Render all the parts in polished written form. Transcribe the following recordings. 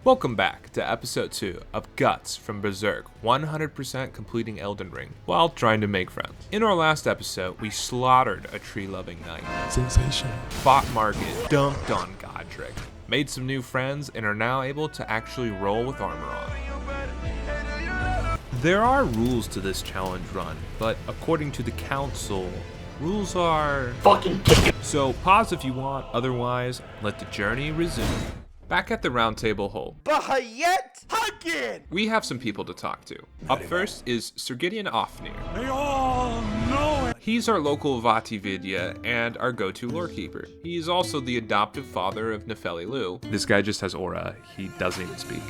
Welcome back to episode 2 of Guts from Berserk, 100% completing Elden Ring while trying to make friends. In our last episode, we slaughtered a tree-loving knight. Sensation. Fought Market, dunked on Godric, made some new friends, and are now able to actually roll with armor on. There are rules to this challenge run, but according to the council, rules are fucking kick. So pause if you want, otherwise, let the journey resume. Back at the Roundtable hole, we have some people to talk to. Up first is Sir Gideon Ofnir. They all know it. He's our local Vati-Vidya and our go-to lorekeeper. He's also the adoptive father of Nefeli Lu. This guy just has aura, he doesn't even speak.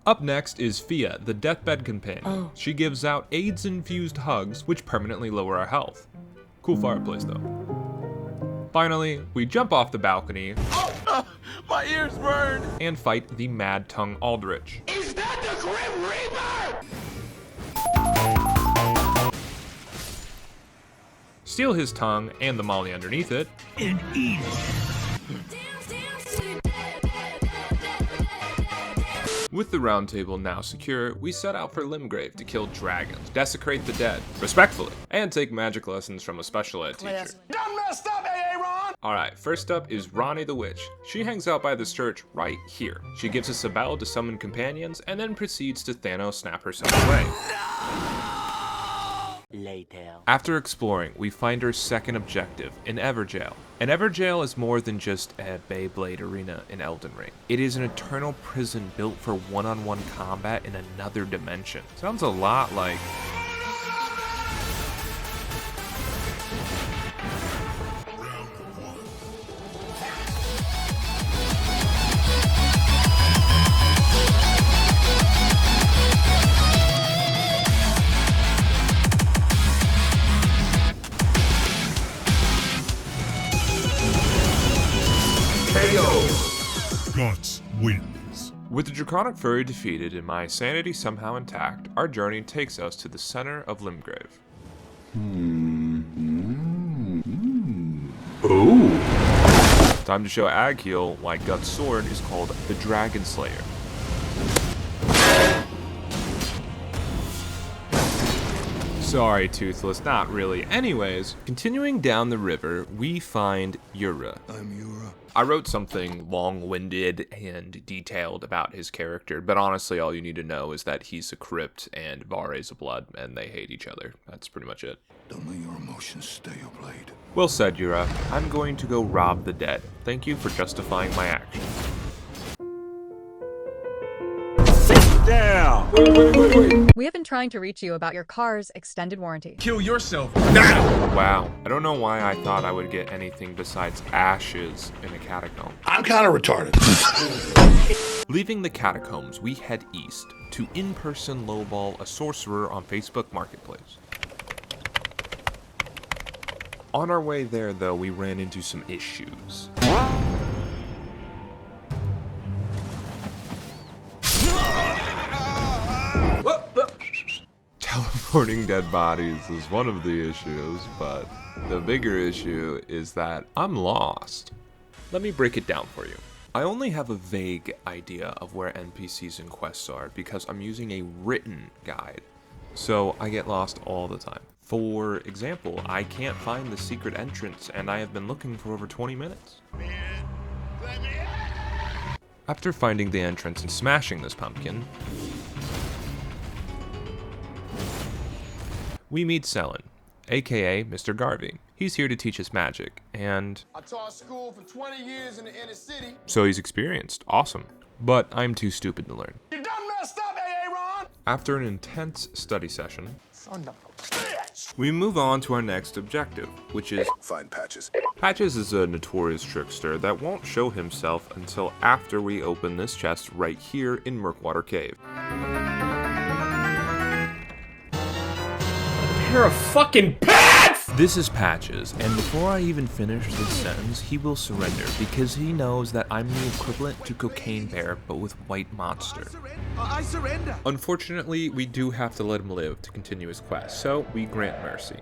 Up next is Fia, the deathbed companion. She gives out AIDS-infused hugs, which permanently lower our health. Cool fireplace though. Finally, we jump off the balcony. My ears burn. And fight the Mad Tongue Aldrich. Is that the Grim Reaper? Steal his tongue and the molly underneath it. And eat it. With the round table now secure, we set out for Limgrave to kill dragons, desecrate the dead, respectfully, and take magic lessons from a special ed teacher. Done messed up, Aaron. Alright, first up is Ranni the Witch. She hangs out by this church right here. She gives us a bell to summon companions, and then proceeds to Thanos snap herself away. Later. After exploring, we find our second objective, in Evergaol. And Evergaol is more than just a Blaidd arena in Elden Ring. It is an eternal prison built for one-on-one combat in another dimension. Sounds a lot like... Guts wins. With the Draconic Fury defeated and my sanity somehow intact, our journey takes us to the center of Limgrave. Ooh. Time to show Agheal why Guts' sword is called the Dragon Slayer. Sorry, Toothless, not really. Anyways, continuing down the river, we find Yura. I'm Yura. I wrote something long-winded and detailed about his character, but honestly all you need to know is that he's a crypt and Vare's a blood, and they hate each other. That's pretty much it. Don't let your emotions stay your blade. Well said, Yura. I'm going to go rob the dead. Thank you for justifying my actions. Down. Wait. We have been trying to reach you about your car's extended warranty. Kill yourself now. Wow. I don't know why I thought I would get anything besides ashes in a catacomb. I'm kind of retarded. Leaving the catacombs, we head east to in-person lowball a sorcerer on Facebook Marketplace. On our way there, though, we ran into some issues. Teleporting dead bodies is one of the issues, but the bigger issue is that I'm lost. Let me break it down for you. I only have a vague idea of where NPCs and quests are because I'm using a written guide, so I get lost all the time. For example, I can't find the secret entrance and I have been looking for over 20 minutes. After finding the entrance and smashing this pumpkin, we meet Selin, aka Mr. Garvey. He's here to teach us magic, and I taught school for 20 years in the inner city. so he's experienced. Awesome. But I'm too stupid to learn. You done messed up, Aaron! After an intense study session, Son of a bitch! we move on to our next objective, which is Find Patches. Patches is a notorious trickster that won't show himself until after we open this chest right here in Murkwater Cave. You're a fucking pants! This is Patches, and before I even finish this sentence, he will surrender because he knows that I'm the equivalent to Cocaine Bear, but with White Monster. I surrender! Unfortunately, we do have to let him live to continue his quest, so we grant mercy.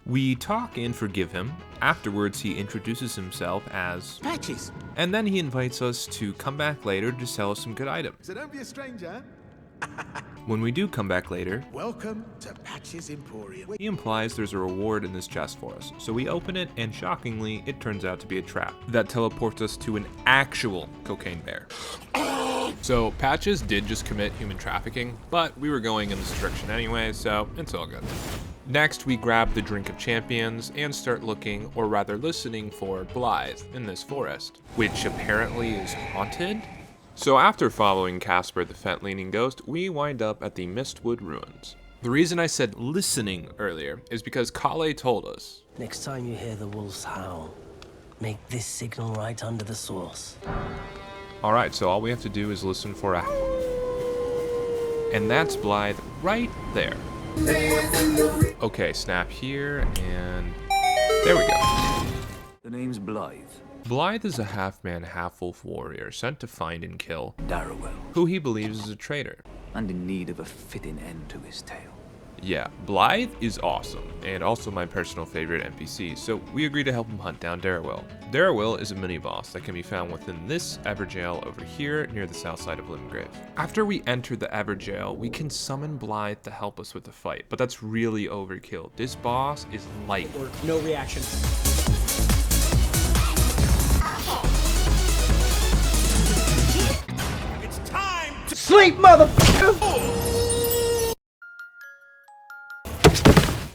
We talk and forgive him. Afterwards, he introduces himself as Patches. and then he invites us to come back later to sell us some good items. So don't be a stranger. When we do come back later, Welcome to Patches Emporium. he implies there's a reward in this chest for us. So we open it, and shockingly, it turns out to be a trap that teleports us to an actual cocaine bear. So Patches did just commit human trafficking, but we were going in this direction anyway, so it's all good. Next, we grab the Drink of Champions and start looking, or rather listening, for Blaidd in this forest, which apparently is haunted. So after following Casper the Fent-leaning ghost, we wind up at the Mistwood Ruins. The reason I said listening earlier is because Kale told us. Next time you hear the wolves howl, make this signal right under the source. Alright, so all we have to do is listen for a and that's Blaidd right there. Okay, snap here, and there we go. The name's Blaidd. Blaidd is a half-man, half-wolf warrior sent to find and kill Darrowell, who he believes is a traitor. and in need of a fitting end to his tale. Yeah, Blaidd is awesome, and also my personal favorite NPC, so we agree to help him hunt down Darrowell. Darrowell is a mini-boss that can be found within this Evergaol over here, near the south side of Limgrave. After we enter the Evergaol, we can summon Blaidd to help us with the fight, but that's really overkill. This boss is light. No reaction. Sleep, motherfucker!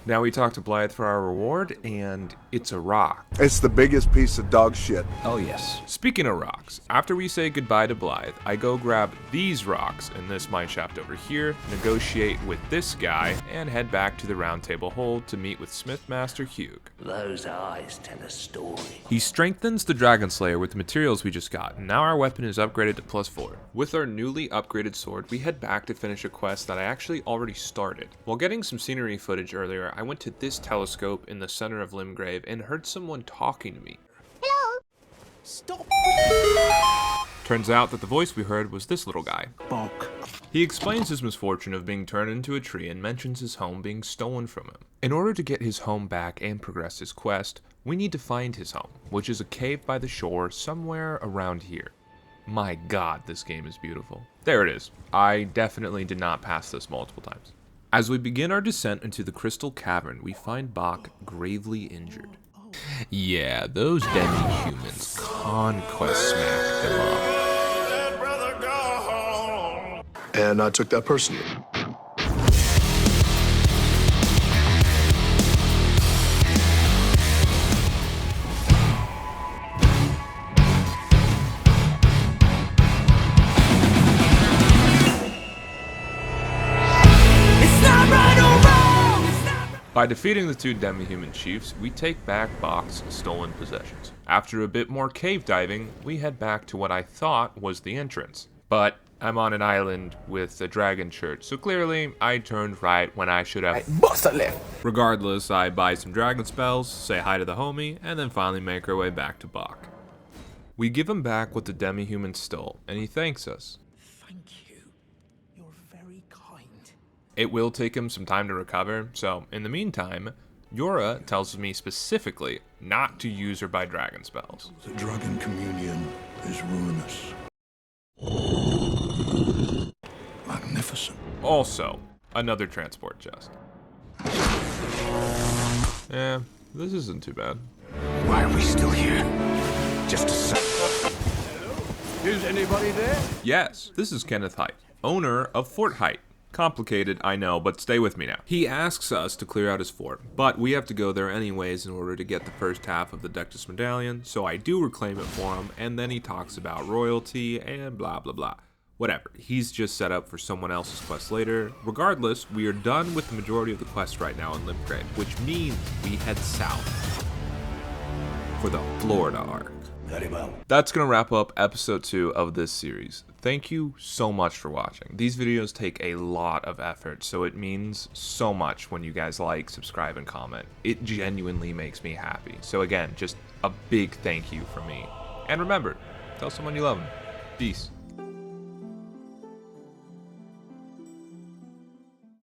Now we talk to Blaidd for our reward, and it's a rock. It's the biggest piece of dog shit. Oh yes. Speaking of rocks, after we say goodbye to Blaidd, I go grab these rocks in this mineshaft over here, negotiate with this guy, and head back to the Roundtable hold to meet with Smithmaster Hewg. Those eyes tell a story. He strengthens the Dragon Slayer with the materials we just got, and now our weapon is upgraded to +4. With our newly upgraded sword, we head back to finish a quest that I actually already started. While getting some scenery footage earlier, I went to this telescope in the center of Limgrave and heard someone talking to me. Hello. Stop. Turns out that the voice we heard was this little guy. BOC. He explains his misfortune of being turned into a tree and mentions his home being stolen from him. In order to get his home back and progress his quest, we need to find his home, which is a cave by the shore somewhere around here. My god, this game is beautiful. There it is. I definitely did not pass this multiple times. As we begin our descent into the Crystal Cavern, we find BOC gravely injured. Yeah, those demi-humans conquest smacked him up. And I took that personally. By defeating the two demi-human chiefs, we take back BOC's stolen possessions. After a bit more cave diving, we head back to what I thought was the entrance. But I'm on an island with a dragon church, so clearly I turned right when I should have. Regardless, I buy some dragon spells, say hi to the homie, and then finally make our way back to BOC. We give him back what the demi-human stole, and he thanks us. Thank you. You're very kind. It will take him some time to recover, so in the meantime, Yura tells me specifically not to use or buy dragon spells. The dragon communion is ruinous. Magnificent. Also, another transport chest. This isn't too bad. Why are we still here? Just a sec. Is anybody there? Yes, this is Kenneth Haight, owner of Fort Haight. Complicated, I know, but stay with me now. He asks us to clear out his fort, but we have to go there anyways in order to get the first half of the Dectus Medallion, so I do reclaim it for him, and then he talks about royalty and blah blah blah. Whatever, he's just set up for someone else's quest later. Regardless, we are done with the majority of the quests right now in Limgrave, which means we head south for the Florida arc. Very well. That's going to wrap up episode 2 of this series. Thank you so much for watching. These videos take a lot of effort, so it means so much when you guys like, subscribe, and comment. It genuinely makes me happy. So again, just a big thank you from me. And remember, tell someone you love them. Peace.